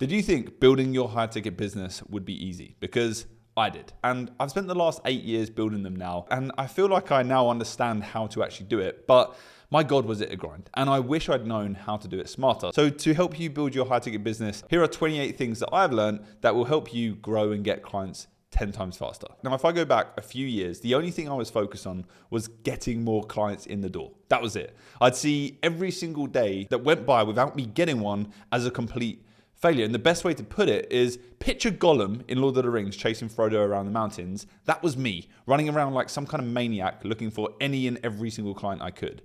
Did you think building your high ticket business would be easy? Because I did. And I've spent the last 8 years building them now. And I feel like I now understand how to actually do it. But my God, was it a grind. And I wish I'd known how to do it smarter. So to help you build your high ticket business, here are 28 things that I've learned that will help you grow and get clients 10 times faster. Now, if I go back a few years, the only thing I was focused on was getting more clients in the door. That was it. I'd see every single day that went by without me getting one as a complete failure. And the best way to put it is picture Gollum in Lord of the Rings chasing Frodo around the mountains. That was me running around like some kind of maniac looking for any and every single client I could.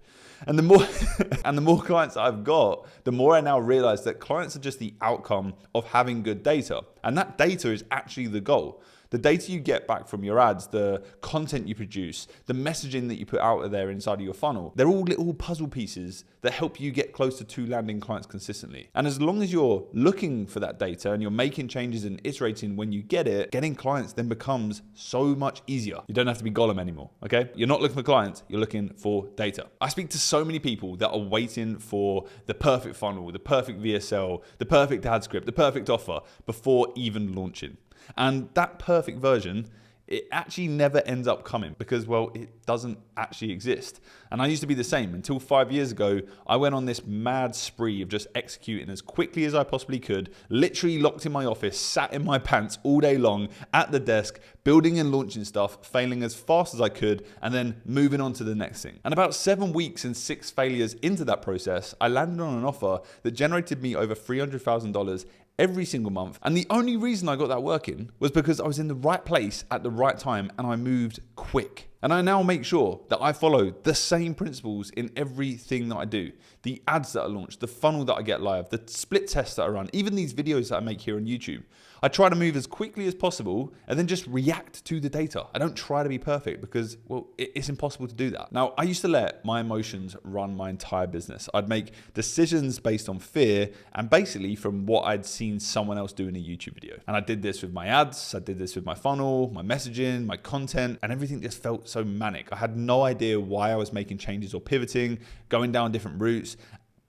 And the more clients I've got, the more I now realize that clients are just the outcome of having good data. And that data is actually the goal. The data you get back from your ads, the content you produce, the messaging that you put out there inside of your funnel, they're all little puzzle pieces that help you get closer to landing clients consistently. And as long as you're looking for that data and you're making changes and iterating when you get it, getting clients then becomes so much easier. You don't have to be Gollum anymore, okay? You're not looking for clients, you're looking for data. I speak to so many people that are waiting for the perfect funnel, the perfect VSL, the perfect ad script, the perfect offer before even launching. And that perfect version, it actually never ends up coming because, well, it doesn't actually exist. And I used to be the same until 5 years ago. I went on this mad spree of just executing as quickly as I possibly could, literally locked in my office, sat in my pants all day long at the desk, building and launching stuff, failing as fast as I could, and then moving on to the next thing. And about 7 weeks and 6 failures into that process, I landed on an offer that generated me over $300,000 every single month. And the only reason I got that working was because I was in the right place at the right time and I moved quick. And I now make sure that I follow the same principles in everything that I do. The ads that I launch, the funnel that I get live, the split tests that I run, even these videos that I make here on YouTube. I try to move as quickly as possible and then just react to the data. I don't try to be perfect because, well, it's impossible to do that. Now, I used to let my emotions run my entire business. I'd make decisions based on fear and basically from what I'd seen someone else do in a YouTube video. And I did this with my ads, I did this with my funnel, my messaging, my content, and everything just felt so manic. I had no idea why I was making changes or pivoting, going down different routes.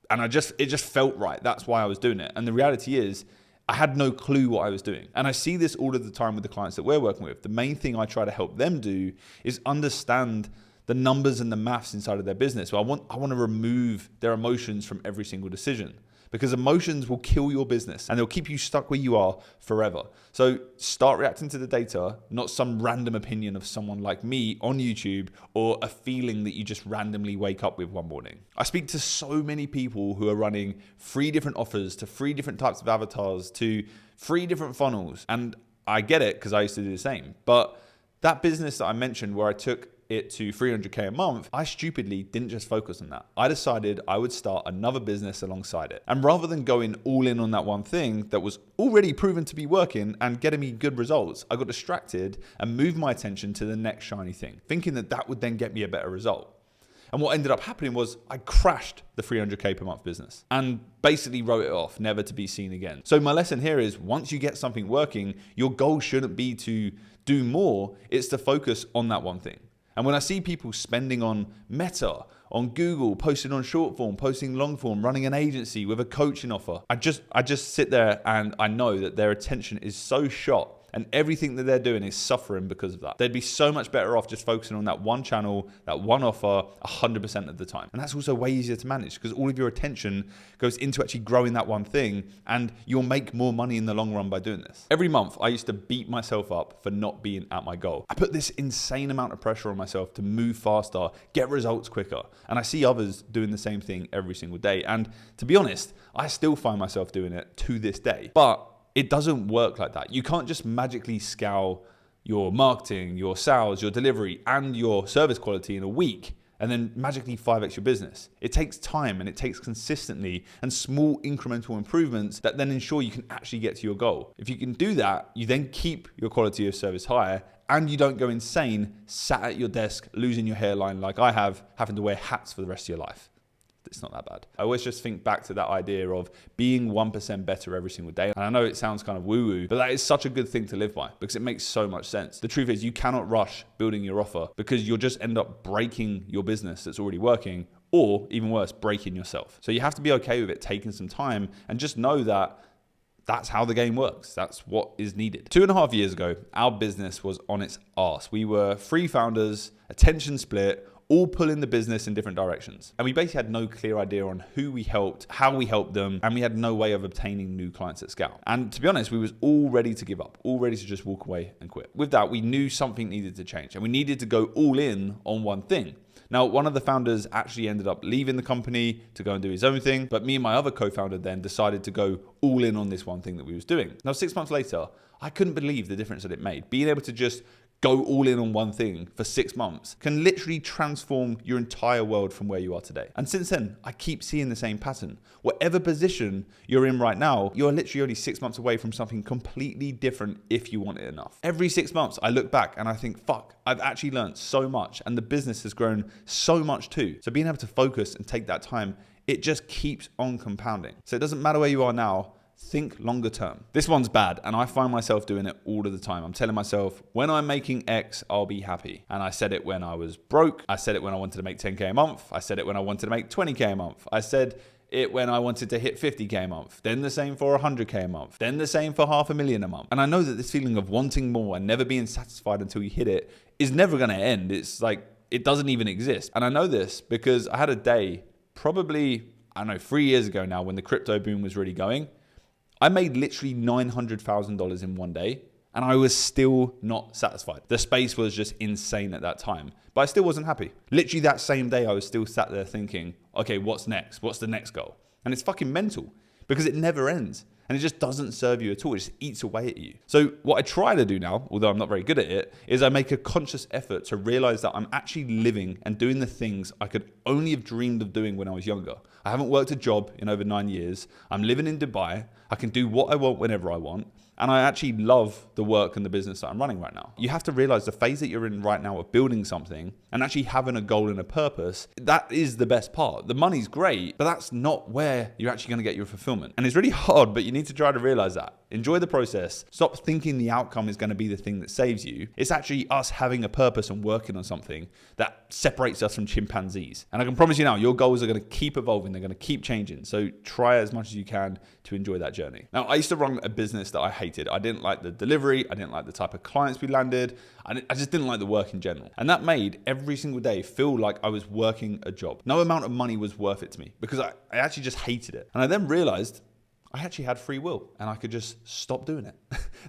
And it just felt right. That's why I was doing it. And the reality is, I had no clue what I was doing. And I see this all of the time with the clients that we're working with. The main thing I try to help them do is understand the numbers and the maths inside of their business. So I want to remove their emotions from every single decision, because emotions will kill your business and they'll keep you stuck where you are forever. So start reacting to the data, not some random opinion of someone like me on YouTube or a feeling that you just randomly wake up with one morning. I speak to so many people who are running 3 different offers to 3 different types of avatars to 3 different funnels. And I get it because I used to do the same. But that business that I mentioned where I took it to 300K a month, I stupidly didn't just focus on that. I decided I would start another business alongside it. And rather than going all in on that one thing that was already proven to be working and getting me good results, I got distracted and moved my attention to the next shiny thing, thinking that that would then get me a better result. And what ended up happening was I crashed the 300K per month business and basically wrote it off, never to be seen again. So my lesson here is once you get something working, your goal shouldn't be to do more, it's to focus on that one thing. And when I see people spending on Meta, on Google, posting on short form, posting long form, running an agency with a coaching offer, I just sit there and I know that their attention is so shot and everything that they're doing is suffering because of that. They'd be so much better off just focusing on that one channel, that one offer 100% of the time. And that's also way easier to manage because all of your attention goes into actually growing that one thing and you'll make more money in the long run by doing this. Every month, I used to beat myself up for not being at my goal. I put this insane amount of pressure on myself to move faster, get results quicker. And I see others doing the same thing every single day. And to be honest, I still find myself doing it to this day. But it doesn't work like that. You can't just magically scale your marketing, your sales, your delivery, and your service quality in a week and then magically 5x your business. It takes time and it takes consistently and small incremental improvements that then ensure you can actually get to your goal. If you can do that, you then keep your quality of service higher and you don't go insane, sat at your desk, losing your hairline like I have, having to wear hats for the rest of your life. It's not that bad. I always just think back to that idea of being 1% better every single day. And I know it sounds kind of woo-woo, but that is such a good thing to live by because it makes so much sense. The truth is you cannot rush building your offer because you'll just end up breaking your business that's already working, or even worse, breaking yourself. So you have to be okay with it taking some time and just know that that's how the game works. That's what is needed. 2.5 years ago, our business was on its arse. We were 3 founders, attention split, all pulling the business in different directions. And we basically had no clear idea on who we helped, how we helped them, and we had no way of obtaining new clients at scale. And to be honest, we was all ready to give up, all ready to just walk away and quit. With that, we knew something needed to change, and we needed to go all in on one thing. Now, one of the founders actually ended up leaving the company to go and do his own thing, but me and my other co-founder then decided to go all in on this one thing that we was doing. Now, 6 months later, I couldn't believe the difference that it made. Being able to just go all in on one thing for 6 months can literally transform your entire world from where you are today. And since then, I keep seeing the same pattern. Whatever position you're in right now, you're literally only 6 months away from something completely different if you want it enough. Every 6 months, I look back and I think, fuck, I've actually learned so much and the business has grown so much too. So being able to focus and take that time, it just keeps on compounding. So it doesn't matter where you are now, think longer term. This one's bad, and I find myself doing it all of the time. I'm telling myself, when I'm making X, I'll be happy. And I said it when I was broke. I said it when I wanted to make 10K a month. I said it when I wanted to make 20K a month. I said it when I wanted to hit 50K a month. Then the same for 100K a month. Then the same for $500,000 a month. And I know that this feeling of wanting more and never being satisfied until you hit it is never going to end. It's like, it doesn't even exist. And I know this because I had a day, probably, 3 years ago now, when the crypto boom was really going. I made literally $900,000 in one day, and I was still not satisfied. The space was just insane at that time, but I still wasn't happy. Literally that same day, I was still sat there thinking, okay, what's next? What's the next goal? And it's fucking mental because it never ends. And it just doesn't serve you at all. It just eats away at you. So what I try to do now, although I'm not very good at it, is I make a conscious effort to realize that I'm actually living and doing the things I could only have dreamed of doing when I was younger. I haven't worked a job in over 9 years. I'm living in Dubai. I can do what I want whenever I want. And I actually love the work and the business that I'm running right now. You have to realize the phase that you're in right now of building something and actually having a goal and a purpose, that is the best part. The money's great, but that's not where you're actually going to get your fulfillment. And it's really hard, but you need to try to realize that. Enjoy the process. Stop thinking the outcome is going to be the thing that saves you. It's actually us having a purpose and working on something that separates us from chimpanzees. And I can promise you now, your goals are going to keep evolving. They're going to keep changing. So try as much as you can to enjoy that journey. Now, I used to run a business that I hated. I didn't like the delivery. I didn't like the type of clients we landed. I just didn't like the work in general. And that made every single day feel like I was working a job. No amount of money was worth it to me because I actually just hated it. And I then realized I actually had free will and I could just stop doing it.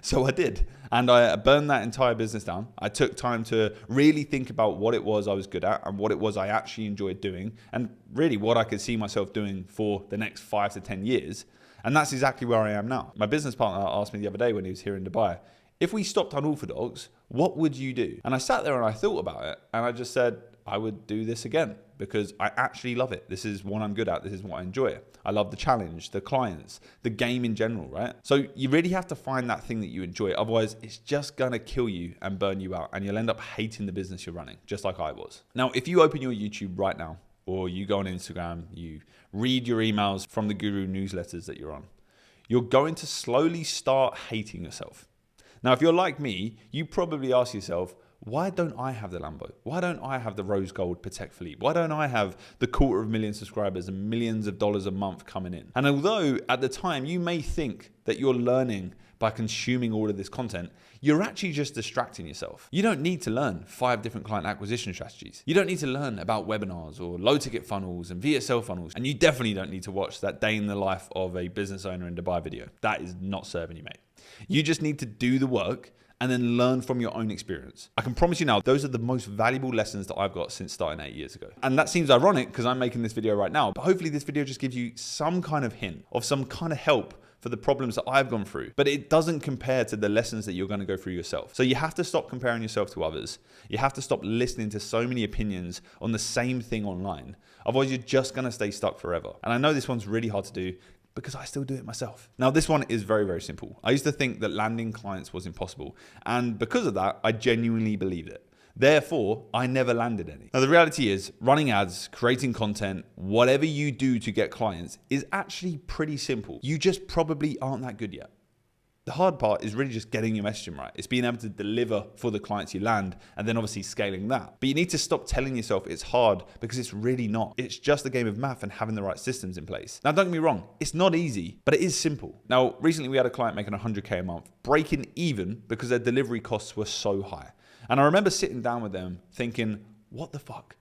So I did. And I burned that entire business down. I took time to really think about what it was I was good at and what it was I actually enjoyed doing and really what I could see myself doing for the next 5 to 10 years. And that's exactly where I am now. My business partner asked me the other day when he was here in Dubai, if we stopped unorthodox, what would you do? And I sat there and I thought about it and I just said, I would do this again because I actually love it. This is what I'm good at. This is what I enjoy. I love the challenge, the clients, the game in general, right? So you really have to find that thing that you enjoy. Otherwise, it's just going to kill you and burn you out and you'll end up hating the business you're running, just like I was. Now, if you open your YouTube right now, or you go on Instagram, you read your emails from the guru newsletters that you're on, you're going to slowly start hating yourself. Now, if you're like me, you probably ask yourself, why don't I have the Lambo? Why don't I have the rose gold Patek Philippe? Why don't I have the 250,000 subscribers and millions of dollars a month coming in? And although at the time you may think that you're learning by consuming all of this content, you're actually just distracting yourself. You don't need to learn 5 different client acquisition strategies. You don't need to learn about webinars or low ticket funnels and VSL funnels. And you definitely don't need to watch that day in the life of a business owner in Dubai video. That is not serving you, mate. You just need to do the work and then learn from your own experience. I can promise you now, those are the most valuable lessons that I've got since starting 8 years ago. And that seems ironic because I'm making this video right now, but hopefully this video just gives you some kind of hint of some kind of help for the problems that I've gone through, but it doesn't compare to the lessons that you're going to go through yourself. So you have to stop comparing yourself to others. You have to stop listening to so many opinions on the same thing online. Otherwise, you're just going to stay stuck forever. And I know this one's really hard to do because I still do it myself. Now, this one is very, very simple. I used to think that landing clients was impossible. And because of that, I genuinely believed it. Therefore, I never landed any. Now, the reality is running ads, creating content, whatever you do to get clients is actually pretty simple. You just probably aren't that good yet. The hard part is really just getting your messaging right. It's being able to deliver for the clients you land and then obviously scaling that. But you need to stop telling yourself it's hard because it's really not. It's just a game of math and having the right systems in place. Now, don't get me wrong, it's not easy, but it is simple. Now, recently we had a client making 100K a month, breaking even because their delivery costs were so high. And I remember sitting down with them thinking, what the fuck?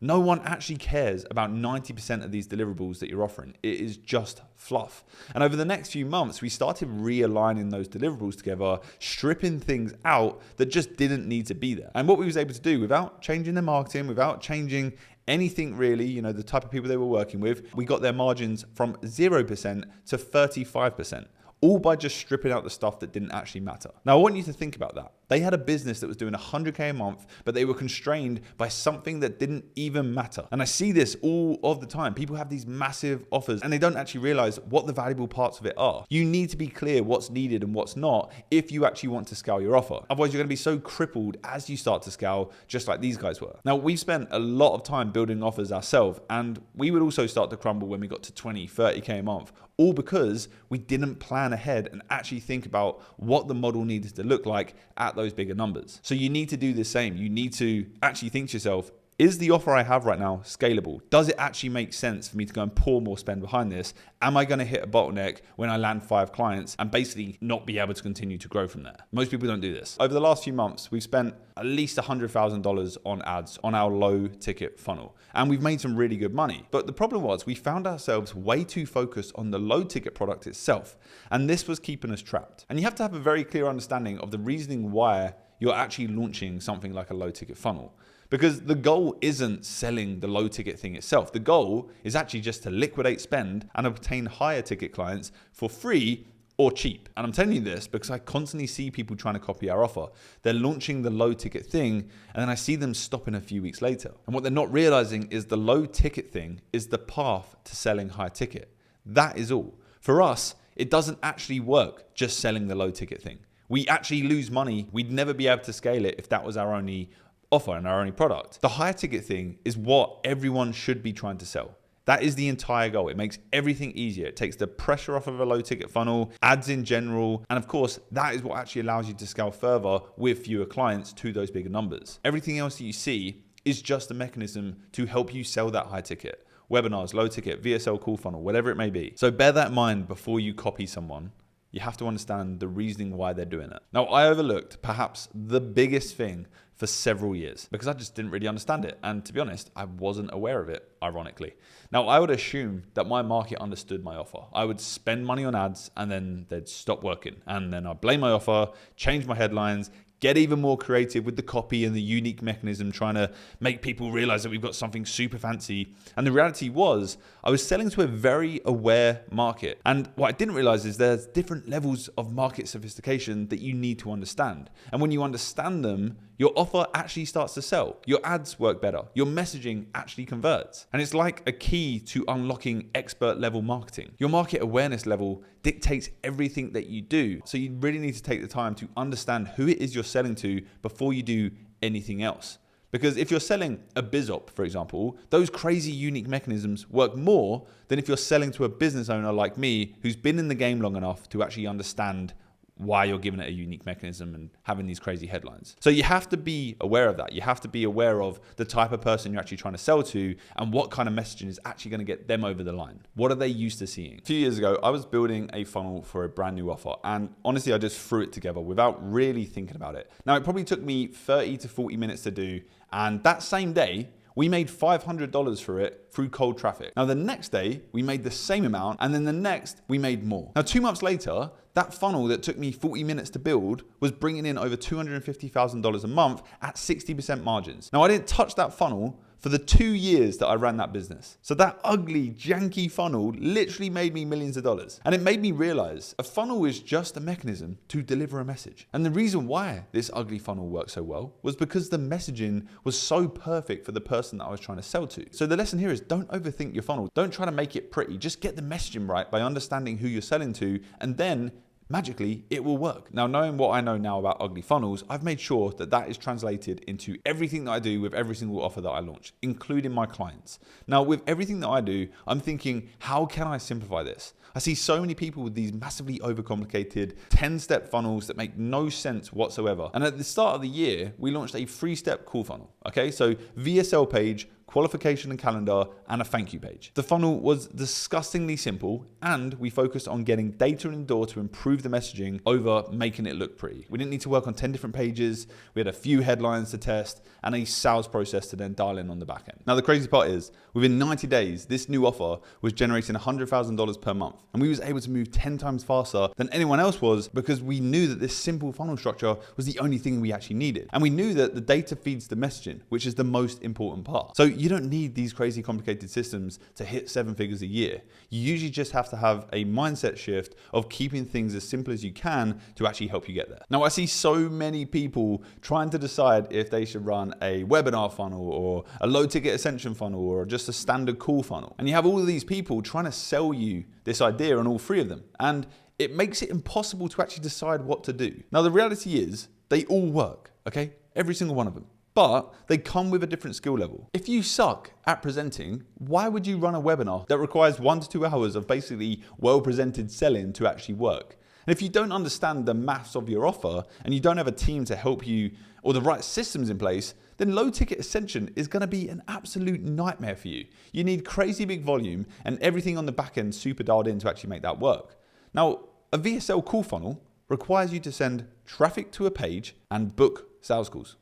No one actually cares about 90% of these deliverables that you're offering. It is just fluff. And over the next few months, we started realigning those deliverables together, stripping things out that just didn't need to be there. And what we was able to do without changing their marketing, without changing anything really, the type of people they were working with, we got their margins from 0% to 35%. All by just stripping out the stuff that didn't actually matter. Now, I want you to think about that. They had a business that was doing 100K a month, but they were constrained by something that didn't even matter. And I see this all of the time. People have these massive offers and they don't actually realize what the valuable parts of it are. You need to be clear what's needed and what's not if you actually want to scale your offer. Otherwise, you're going to be so crippled as you start to scale, just like these guys were. Now, we've spent a lot of time building offers ourselves, and we would also start to crumble when we got to 20, 30K a month, all because we didn't plan ahead and actually think about what the model needed to look like at those bigger numbers. So you need to do the same. You need to actually think to yourself, is the offer I have right now scalable? Does it actually make sense for me to go and pour more spend behind this? Am I going to hit a bottleneck when I land 5 clients and basically not be able to continue to grow from there? Most people don't do this. Over the last few months, we've spent at least $100,000 on ads on our low ticket funnel. And we've made some really good money. But the problem was we found ourselves way too focused on the low ticket product itself. And this was keeping us trapped. And you have to have a very clear understanding of the reasoning why you're actually launching something like a low ticket funnel. Because the goal isn't selling the low ticket thing itself. The goal is actually just to liquidate spend and obtain higher ticket clients for free or cheap. And I'm telling you this because I constantly see people trying to copy our offer. They're launching the low ticket thing and then I see them stopping a few weeks later. And what they're not realizing is the low ticket thing is the path to selling high ticket. That is all. For us, it doesn't actually work just selling the low ticket thing. We actually lose money. We'd never be able to scale it if that was our only offer and our only product. The higher ticket thing is what everyone should be trying to sell. That is the entire goal. It makes everything easier. It takes the pressure off of a low ticket funnel, ads in general. And of course, that is what actually allows you to scale further with fewer clients to those bigger numbers. Everything else that you see is just a mechanism to help you sell that high ticket. Webinars, low ticket, VSL call funnel, whatever it may be. So bear that in mind before you copy someone. You have to understand the reasoning why they're doing it. Now, I overlooked perhaps the biggest thing for several years because I just didn't really understand it. And to be honest, I wasn't aware of it, ironically. Now, I would assume that my market understood my offer. I would spend money on ads and then they'd stop working. And then I'd blame my offer, change my headlines, get even more creative with the copy and the unique mechanism, trying to make people realize that we've got something super fancy. And the reality was I was selling to a very aware market. And what I didn't realize is there's different levels of market sophistication that you need to understand. And when you understand them, your offer actually starts to sell. Your ads work better. Your messaging actually converts. And it's like a key to unlocking expert level marketing. Your market awareness level dictates everything that you do. So you really need to take the time to understand who it is you're selling to before you do anything else. Because if you're selling a BizOp, for example, those crazy unique mechanisms work more than if you're selling to a business owner like me who's been in the game long enough to actually understand why you're giving it a unique mechanism and having these crazy headlines. So you have to be aware of that. You have to be aware of the type of person you're actually trying to sell to and what kind of messaging is actually going to get them over the line. What are they used to seeing? A few years ago, I was building a funnel for a brand new offer. And honestly, I just threw it together without really thinking about it. Now, it probably took me 30 to 40 minutes to do. And that same day, we made $500 for it through cold traffic. Now, the next day, we made the same amount, and then the next, we made more. Now, 2 months later, that funnel that took me 40 minutes to build was bringing in over $250,000 a month at 60% margins. Now, I didn't touch that funnel for the 2 years that I ran that business. So that ugly, janky funnel literally made me millions of dollars. And it made me realize a funnel is just a mechanism to deliver a message. And the reason why this ugly funnel worked so well was because the messaging was so perfect for the person that I was trying to sell to. So the lesson here is don't overthink your funnel. Don't try to make it pretty. Just get the messaging right by understanding who you're selling to and then magically it will work. Now, knowing what I know now about ugly funnels, I've made sure that that is translated into everything that I do with every single offer that I launch, including my clients. Now, with everything that I do, I'm thinking, how can I simplify this? I see so many people with these massively overcomplicated 10-step funnels that make no sense whatsoever. And at the start of the year, we launched a 3-step call funnel. Okay, so VSL page, qualification and calendar, and a thank you page. The funnel was disgustingly simple, and we focused on getting data in the door to improve the messaging over making it look pretty. We didn't need to work on 10 different pages. We had a few headlines to test and a sales process to then dial in on the back end. Now, the crazy part is, within 90 days, this new offer was generating $100,000 per month, and we was able to move 10 times faster than anyone else was because we knew that this simple funnel structure was the only thing we actually needed. And we knew that the data feeds the messaging, which is the most important part. So you don't need these crazy complicated systems to hit 7 figures a year. You usually just have to have a mindset shift of keeping things as simple as you can to actually help you get there. Now, I see so many people trying to decide if they should run a webinar funnel or a low ticket ascension funnel or just a standard call funnel. And you have all of these people trying to sell you this idea on all 3 of them. And it makes it impossible to actually decide what to do. Now, the reality is they all work, okay? Every single one of them. But they come with a different skill level. If you suck at presenting, why would you run a webinar that requires 1 to 2 hours of basically well-presented selling to actually work? And if you don't understand the maths of your offer and you don't have a team to help you or the right systems in place, then low ticket ascension is going to be an absolute nightmare for you. You need crazy big volume and everything on the back end super dialed in to actually make that work. Now, a VSL call funnel requires you to send traffic to a page and book sales calls.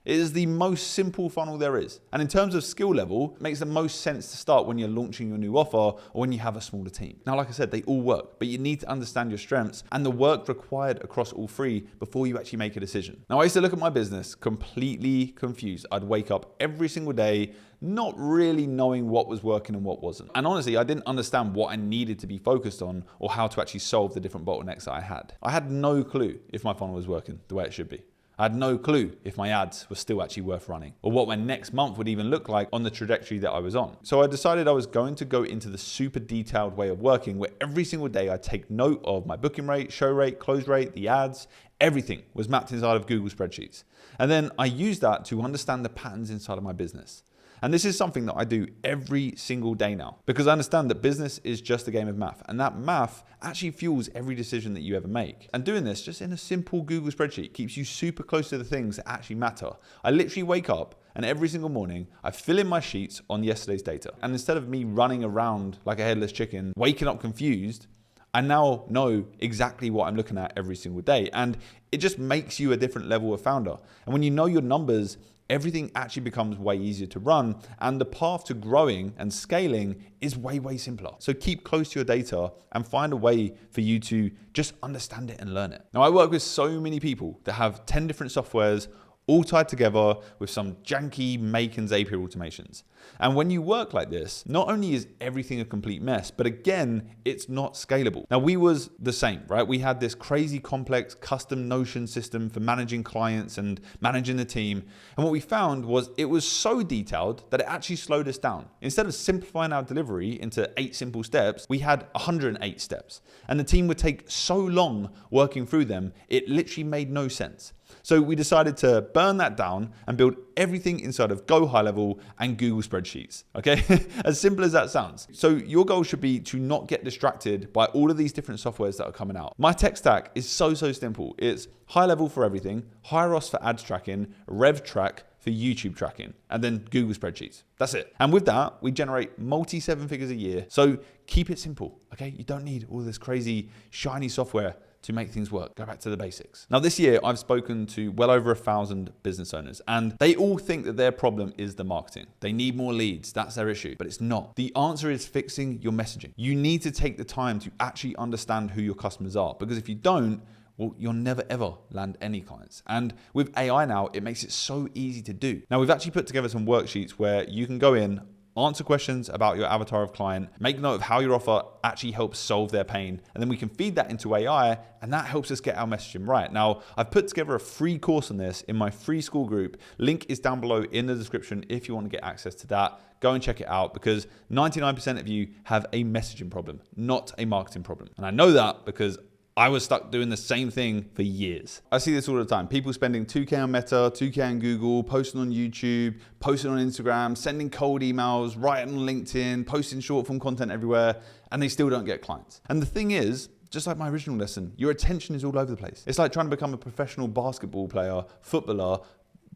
It is the most simple funnel there is. And in terms of skill level, it makes the most sense to start when you're launching your new offer or when you have a smaller team. Now, like I said, they all work, but you need to understand your strengths and the work required across all 3 before you actually make a decision. Now, I used to look at my business completely confused. I'd wake up every single day not really knowing what was working and what wasn't. And honestly, I didn't understand what I needed to be focused on or how to actually solve the different bottlenecks that I had. I had no clue if my funnel was working the way it should be. I had no clue if my ads were still actually worth running or what my next month would even look like on the trajectory that I was on. So I decided I was going to go into the super detailed way of working where every single day I take note of my booking rate, show rate, close rate, the ads, everything was mapped inside of Google spreadsheets. And then I used that to understand the patterns inside of my business. And this is something that I do every single day now because I understand that business is just a game of math and that math actually fuels every decision that you ever make. And doing this just in a simple Google spreadsheet keeps you super close to the things that actually matter. I literally wake up and every single morning I fill in my sheets on yesterday's data. And instead of me running around like a headless chicken, waking up confused, I now know exactly what I'm looking at every single day. And it just makes you a different level of founder. And when you know your numbers, everything actually becomes way easier to run and the path to growing and scaling is way, way simpler. So keep close to your data and find a way for you to just understand it and learn it. Now, I work with so many people that have 10 different softwares all tied together with some janky make and Zapier automations. And when you work like this, not only is everything a complete mess, but again, it's not scalable. Now, we was the same, right? We had this crazy complex custom Notion system for managing clients and managing the team. And what we found was it was so detailed that it actually slowed us down. Instead of simplifying our delivery into 8 simple steps, we had 108 steps. And the team would take so long working through them, it literally made no sense. So we decided to burn that down and build everything inside of Go High Level and Google Spreadsheets, okay? As simple as that sounds. So your goal should be to not get distracted by all of these different softwares that are coming out. My tech stack is so simple. It's High Level for everything, Hyros for ads tracking, RevTrack for YouTube tracking, and then Google Spreadsheets. That's it. And with that, we generate multi 7 figures a year. So keep it simple, okay? You don't need all this crazy, shiny software to make things work. Go back to the basics. Now, this year, I've spoken to well over 1,000 business owners, and they all think that their problem is the marketing. They need more leads. That's their issue, but it's not. The answer is fixing your messaging. You need to take the time to actually understand who your customers are, because if you don't, well, you'll never ever land any clients. And with AI now, it makes it so easy to do. Now, we've actually put together some worksheets where you can go in, answer questions about your avatar of client, make note of how your offer actually helps solve their pain, and then we can feed that into AI, and that helps us get our messaging right. Now, I've put together a free course on this in my free school group. Link is down below in the description if you want to get access to that. Go and check it out, because 99% of you have a messaging problem, not a marketing problem. And I know that because I was stuck doing the same thing for years. I see this all the time. People spending 2K on Meta, 2K on Google, posting on YouTube, posting on Instagram, sending cold emails, writing on LinkedIn, posting short form content everywhere, and they still don't get clients. And the thing is, just like my original lesson, your attention is all over the place. It's like trying to become a professional basketball player, footballer,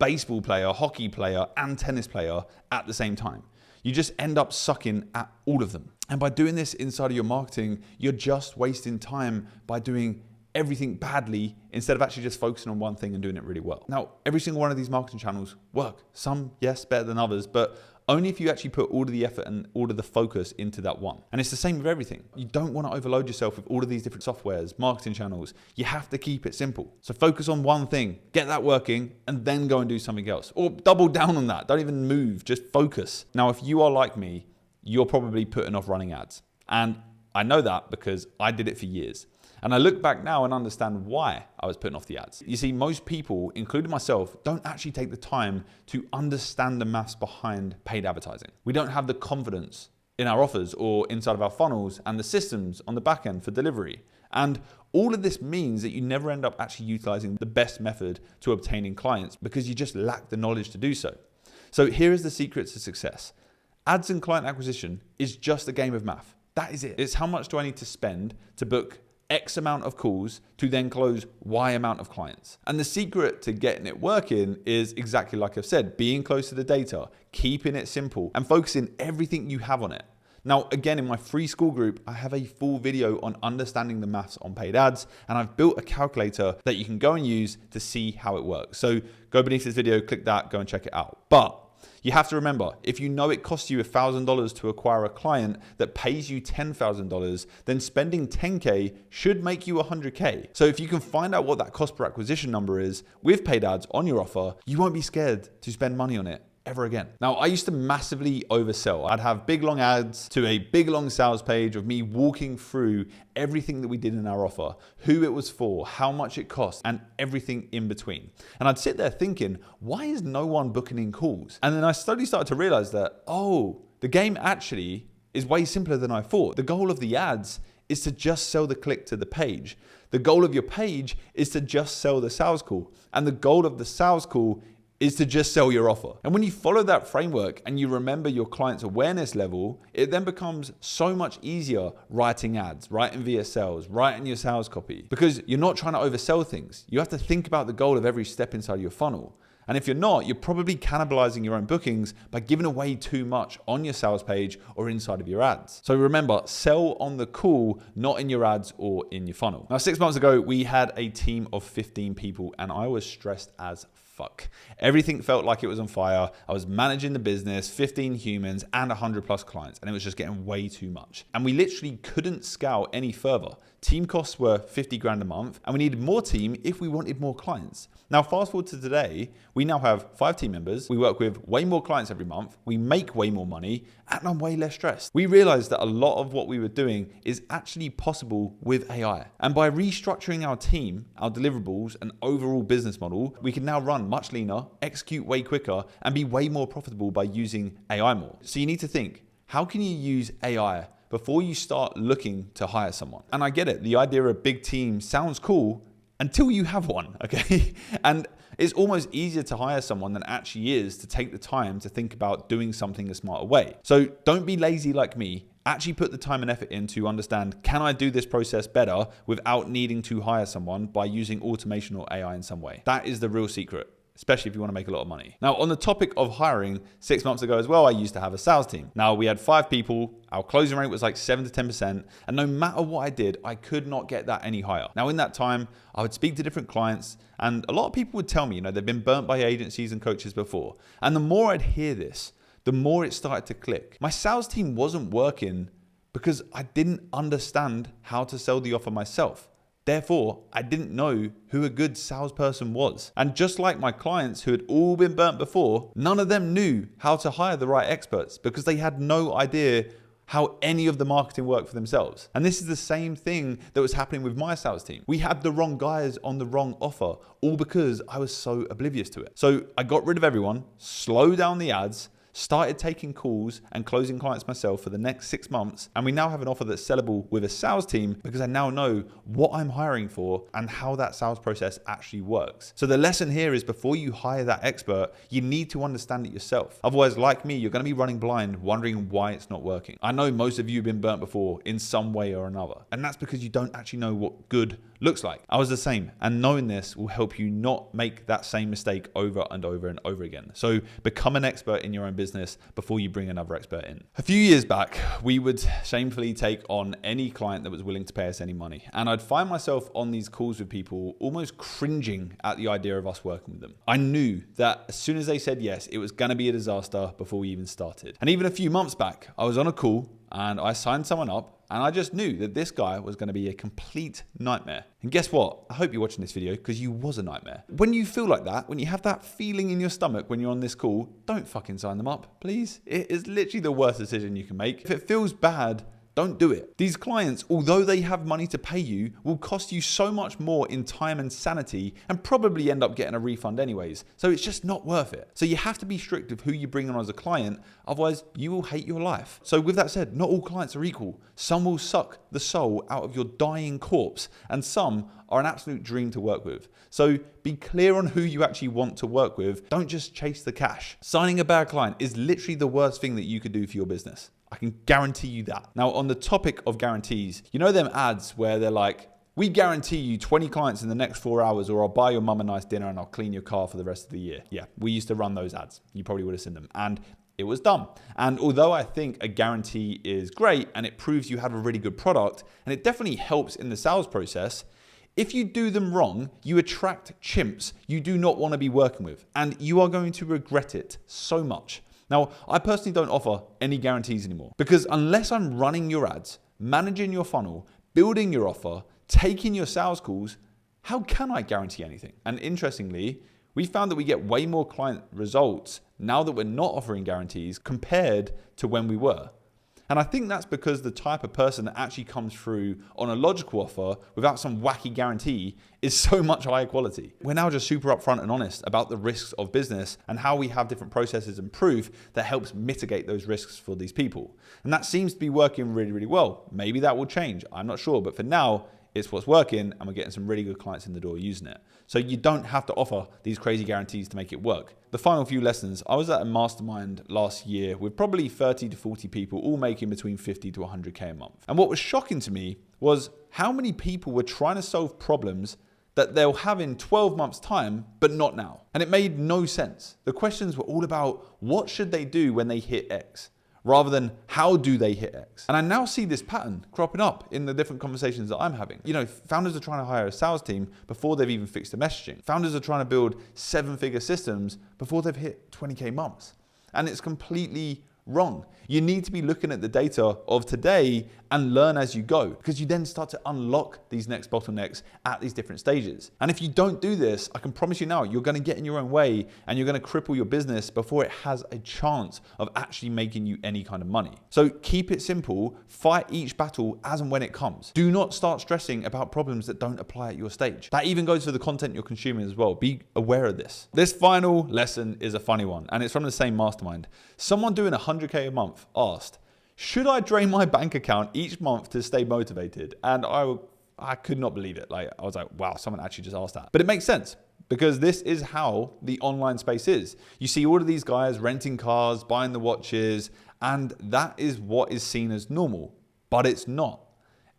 baseball player, hockey player, and tennis player at the same time. You just end up sucking at all of them. And by doing this inside of your marketing, you're just wasting time by doing everything badly instead of actually just focusing on one thing and doing it really well. Now, every single one of these marketing channels work. Some, yes, better than others, but only if you actually put all of the effort and all of the focus into that one. And it's the same with everything. You don't want to overload yourself with all of these different softwares, marketing channels. You have to keep it simple. So focus on one thing, get that working, and then go and do something else. Or double down on that. Don't even move, just focus. Now, if you are like me, you're probably putting off running ads. And I know that because I did it for years. And I look back now and understand why I was putting off the ads. You see, most people, including myself, don't actually take the time to understand the maths behind paid advertising. We don't have the confidence in our offers or inside of our funnels and the systems on the back end for delivery. And all of this means that you never end up actually utilizing the best method to obtaining clients because you just lack the knowledge to do so. So here is the secret to success. Ads and client acquisition is just a game of math. That is it. It's how much do I need to spend to book X amount of calls to then close Y amount of clients. And the secret to getting it working is exactly like I've said, being close to the data, keeping it simple, and focusing everything you have on it. Now, again, in my free school group, I have a full video on understanding the maths on paid ads, and I've built a calculator that you can go and use to see how it works. So go beneath this video, click that, go and check it out. But you have to remember, if you know it costs you $1,000 to acquire a client that pays you $10,000, then spending $10K should make you $100K. So if you can find out what that cost per acquisition number is with paid ads on your offer, you won't be scared to spend money on it ever again. Now, I used to massively oversell. I'd have big long ads to a big long sales page of me walking through everything that we did in our offer, who it was for, how much it cost, and everything in between. And I'd sit there thinking, why is no one booking in calls? And then I slowly started to realize that, oh, the game actually is way simpler than I thought. The goal of the ads is to just sell the click to the page. The goal of your page is to just sell the sales call. And the goal of the sales call is to just sell your offer. And when you follow that framework and you remember your client's awareness level, it then becomes so much easier writing ads, writing VSLs, writing your sales copy, because you're not trying to oversell things. You have to think about the goal of every step inside your funnel. And if you're not, you're probably cannibalizing your own bookings by giving away too much on your sales page or inside of your ads. So remember, sell on the call, not in your ads or in your funnel. Now, 6 months ago, we had a team of 15 people and I was stressed as fuck. Everything felt like it was on fire. I was managing the business, 15 humans and 100 plus clients, and it was just getting way too much. And we literally couldn't scale any further. Team costs were 50 grand a month, and we needed more team if we wanted more clients. Now, fast forward to today, we now have 5 team members. We work with way more clients every month. We make way more money, and I'm way less stressed. We realized that a lot of what we were doing is actually possible with AI. And by restructuring our team, our deliverables, and overall business model, we can now run much leaner, execute way quicker, and be way more profitable by using AI more. So you need to think, how can you use AI before you start looking to hire someone? And I get it. The idea of a big team sounds cool until you have one, okay? And it's almost easier to hire someone than it actually is to take the time to think about doing something a smarter way. So don't be lazy like me. Actually put the time and effort in to understand, can I do this process better without needing to hire someone by using automation or AI in some way? That is the real secret, especially if you want to make a lot of money. Now, on the topic of hiring, 6 months ago as well, I used to have a sales team. Now, we had 5 people. Our closing rate was like 7 to 10%. And no matter what I did, I could not get that any higher. Now, in that time, I would speak to different clients, and a lot of people would tell me, they've been burnt by agencies and coaches before. And the more I'd hear this, the more it started to click. My sales team wasn't working because I didn't understand how to sell the offer myself. Therefore, I didn't know who a good salesperson was. And just like my clients who had all been burnt before, none of them knew how to hire the right experts because they had no idea how any of the marketing worked for themselves. And this is the same thing that was happening with my sales team. We had the wrong guys on the wrong offer, all because I was so oblivious to it. So I got rid of everyone, slowed down the ads, started taking calls and closing clients myself for the next 6 months. And we now have an offer that's sellable with a sales team because I now know what I'm hiring for and how that sales process actually works. So the lesson here is before you hire that expert, you need to understand it yourself. Otherwise, like me, you're going to be running blind, wondering why it's not working. I know most of you have been burnt before in some way or another. And that's because you don't actually know what good looks like. I was the same. And knowing this will help you not make that same mistake over and over and over again. So become an expert in your own business before you bring another expert in. A few years back, we would shamefully take on any client that was willing to pay us any money. And I'd find myself on these calls with people almost cringing at the idea of us working with them. I knew that as soon as they said yes, it was going to be a disaster before we even started. And even a few months back, I was on a call and I signed someone up and I just knew that this guy was going to be a complete nightmare. And guess what? I hope you're watching this video because you was a nightmare. When you feel like that, when you have that feeling in your stomach when you're on this call, don't fucking sign them up, please. It is literally the worst decision you can make. If it feels bad, don't do it. These clients, although they have money to pay you, will cost you so much more in time and sanity and probably end up getting a refund anyways. So it's just not worth it. So you have to be strict with who you bring on as a client, otherwise you will hate your life. So with that said, not all clients are equal. Some will suck the soul out of your dying corpse and some are an absolute dream to work with. So be clear on who you actually want to work with. Don't just chase the cash. Signing a bad client is literally the worst thing that you could do for your business. I can guarantee you that. Now, on the topic of guarantees, you know them ads where they're like, we guarantee you 20 clients in the next 4 hours, or I'll buy your mum a nice dinner and I'll clean your car for the rest of the year. Yeah, we used to run those ads. You probably would have seen them. And it was dumb. And although I think a guarantee is great and it proves you have a really good product, and it definitely helps in the sales process, if you do them wrong, you attract chimps you do not want to be working with, and you are going to regret it so much. Now, I personally don't offer any guarantees anymore because unless I'm running your ads, managing your funnel, building your offer, taking your sales calls, how can I guarantee anything? And interestingly, we found that we get way more client results now that we're not offering guarantees compared to when we were. And I think that's because the type of person that actually comes through on a logical offer without some wacky guarantee is so much higher quality. We're now just super upfront and honest about the risks of business and how we have different processes and proof that helps mitigate those risks for these people. And that seems to be working really, really well. Maybe that will change. I'm not sure. But for now, it's what's working and we're getting some really good clients in the door using it. So you don't have to offer these crazy guarantees to make it work. The final few lessons, I was at a mastermind last year with probably 30 to 40 people all making between 50 to 100K a month. And what was shocking to me was how many people were trying to solve problems that they'll have in 12 months time, but not now. And it made no sense. The questions were all about what should they do when they hit X, rather than how do they hit X. And I now see this pattern cropping up in the different conversations that I'm having. You know, founders are trying to hire a sales team before they've even fixed the messaging. Founders are trying to build 7-figure systems before they've hit 20K months. And it's completely wrong. You need to be looking at the data of today and learn as you go, because you then start to unlock these next bottlenecks at these different stages. And if you don't do this, I can promise you now, you're going to get in your own way and you're going to cripple your business before it has a chance of actually making you any kind of money. So keep it simple, fight each battle as and when it comes. Do not start stressing about problems that don't apply at your stage. That even goes for the content you're consuming as well. Be aware of this. This final lesson is a funny one, and it's from the same mastermind. Someone doing 100K a month asked, should I drain my bank account each month to stay motivated? And I could not believe it. I was like, wow, someone actually just asked that. But it makes sense because this is how the online space is. You see all of these guys renting cars, buying the watches, and that is what is seen as normal, but it's not.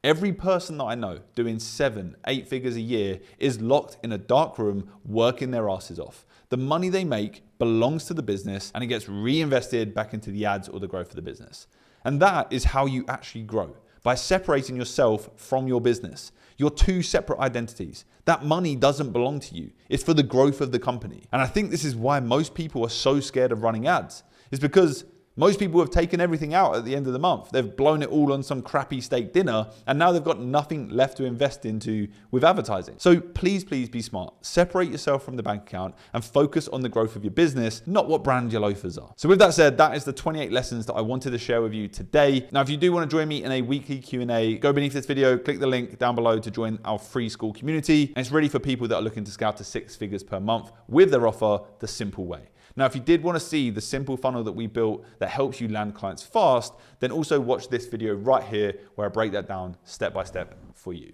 Every person that I know doing 7-8 figures a year is locked in a dark room working their asses off. The money they make belongs to the business and it gets reinvested back into the ads or the growth of the business. And that is how you actually grow, by separating yourself from your business. You're two separate identities. That money doesn't belong to you. It's for the growth of the company. And I think this is why most people are so scared of running ads. It's because most people have taken everything out at the end of the month. They've blown it all on some crappy steak dinner, and now they've got nothing left to invest into with advertising. So please, please be smart. Separate yourself from the bank account and focus on the growth of your business, not what brand your loafers are. So with that said, that is the 28 lessons that I wanted to share with you today. Now, if you do want to join me in a weekly Q&A, go beneath this video, click the link down below to join our free school community. And it's really for people that are looking to scale to 6 figures per month with their offer the simple way. Now, if you did want to see the simple funnel that we built that helps you land clients fast, then also watch this video right here where I break that down step by step for you.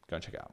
Go and check it out.